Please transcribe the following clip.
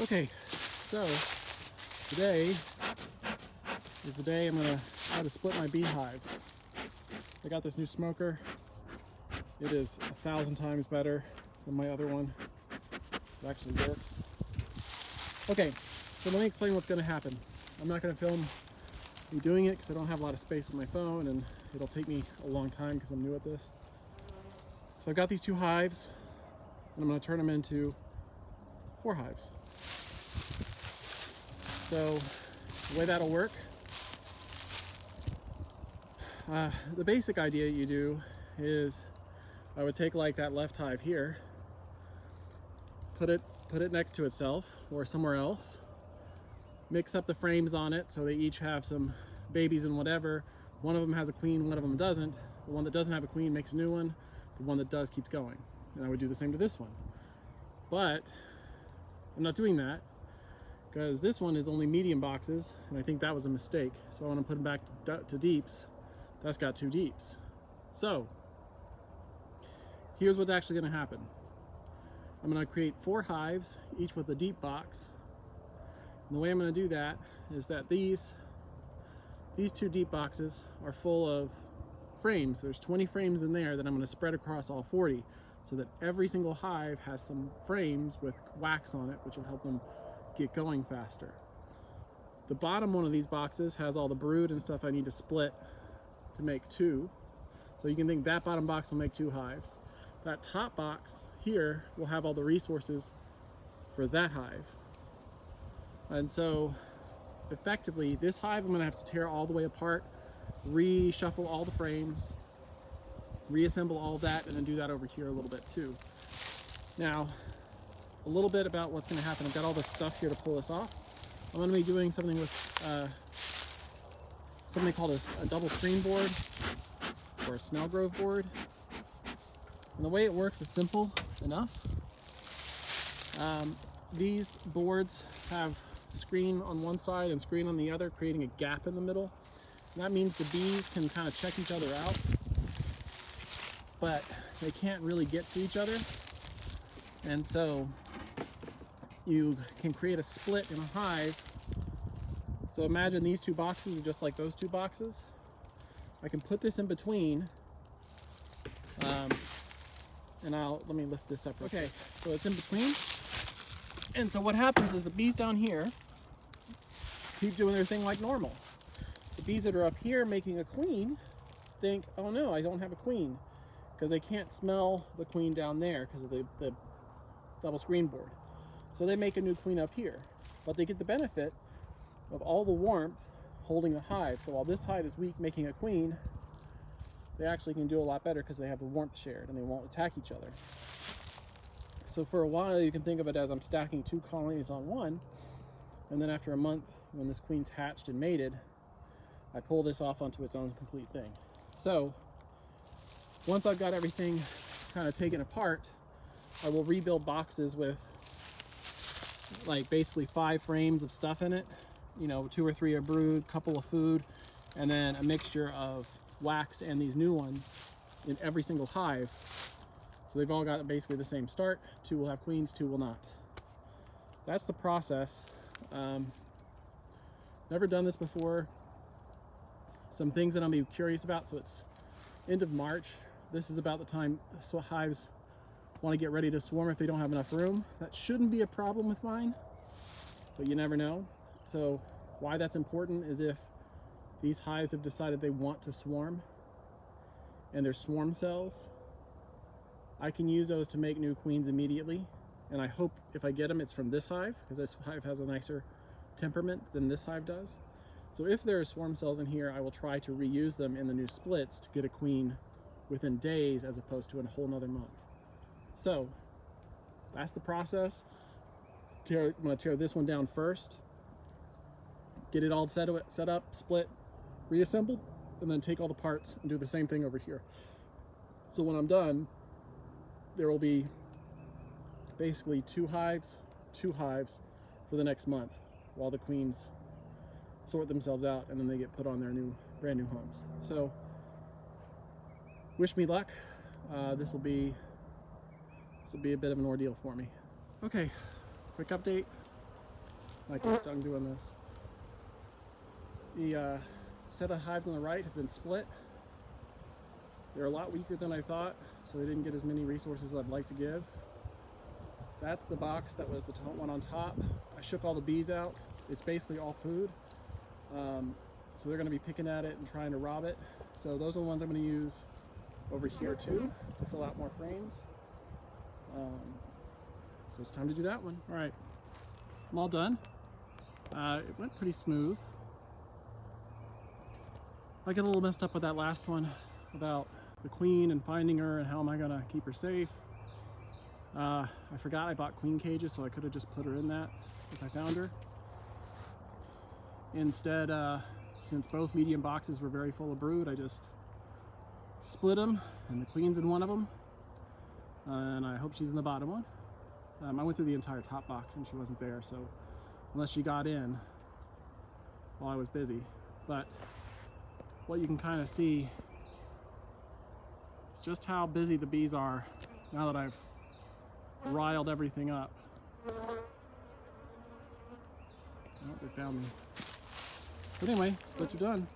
Okay, so today is the day I'm gonna try to split my beehives. I got this new smoker. It is 1,000 times better than my other one. It actually works. Okay, so let me explain what's gonna happen. I'm not gonna film me doing it because I don't have a lot of space on my phone and it'll take me a long time because I'm new at this. So I've got these 2 hives and I'm gonna turn them into 4 hives. So the way that'll work, the basic idea you do is I would take like that left hive here, put it next to itself or somewhere else, mix up the frames on it so they each have some babies and whatever. One of them has a queen, one of them doesn't. The one that doesn't have a queen makes a new one. The one that does keeps going. And I would do the same to this one. But I'm not doing that because this one is only medium boxes and I think that was a mistake. So I want to put them back to deeps. That's got 2 deeps. So here's what's actually going to happen. I'm going to create 4 hives, each with a deep box. And the way I'm going to do that is that these 2 deep boxes are full of frames. There's 20 frames in there that I'm going to spread across all 40 so that every single hive has some frames with wax on it, which will help them get going faster. The bottom one of these boxes has all the brood and stuff I need to split to make 2. So you can think that bottom box will make 2 hives. That top box here will have all the resources for that hive. And so effectively this hive I'm going to have to tear all the way apart, reshuffle all the frames, reassemble all that, and then do that over here a little bit too. Now a little bit about what's going to happen. I've got all this stuff here to pull this off. I'm going to be doing something with something called a double screen board or a Snellgrove board. And the way it works is simple enough. These boards have screen on one side and screen on the other, creating a gap in the middle. And that means the bees can kind of check each other out, but they can't really get to each other. And so you can create a split in a hive. So imagine these 2 boxes are just like those 2 boxes. I can put this in between, and let me lift this up. Okay, so it's in between. And so what happens is the bees down here keep doing their thing like normal. The bees that are up here making a queen think, oh no, I don't have a queen, because they can't smell the queen down there because of the double screen board. So they make a new queen up here, but they get the benefit of all the warmth holding the hive. So while this hive is weak making a queen, they actually can do a lot better because they have the warmth shared and they won't attack each other. So for a while you can think of it as I'm stacking 2 colonies on one, and then after a month when this queen's hatched and mated, I pull this off onto its own complete thing. So once I've got everything kind of taken apart, I will rebuild boxes with like basically 5 frames of stuff in it, you know, 2 or 3 are brood, couple of food, and then a mixture of wax and these new ones in every single hive. So they've all got basically the same start. 2 will have queens, 2 will not. That's the process. Never done this before. Some things that I'll be curious about. So it's end of March. This is about the time so hives want to get ready to swarm if they don't have enough room. That shouldn't be a problem with mine, but you never know. So why that's important is if these hives have decided they want to swarm and they're swarm cells, I can use those to make new queens immediately. And I hope if I get them, it's from this hive, because this hive has a nicer temperament than this hive does. So if there are swarm cells in here, I will try to reuse them in the new splits to get a queen within days as opposed to in a whole nother month. So that's the process. I'm going to tear this one down first, get it all set up, split, reassemble, and then take all the parts and do the same thing over here. So when I'm done, there will be basically 2 hives for the next month while the queens sort themselves out and then they get put on their brand new homes. So wish me luck. This will be a bit of an ordeal for me. Okay, quick update. Might get stung doing this. The set of hives on the right have been split. They're a lot weaker than I thought, so they didn't get as many resources as I'd like to give. That's the box that was the one on top. I shook all the bees out. It's basically all food. So they're going to be picking at it and trying to rob it. So those are the ones I'm going to use over here too to fill out more frames. So it's time to do that one. All right, I'm all done. It went pretty smooth. I get a little messed up with that last one about the queen and finding her and how am I going to keep her safe. I forgot I bought queen cages, so I could have just put her in that if I found her. Instead, since both medium boxes were very full of brood, I just split them, and the queen's in one of them, and I hope she's in the bottom one. I went through the entire top box and she wasn't there, so unless she got in while I was busy. But what you can kind of see is just how busy the bees are now that I've riled everything up. Oh, they found me. But anyway, splits are done.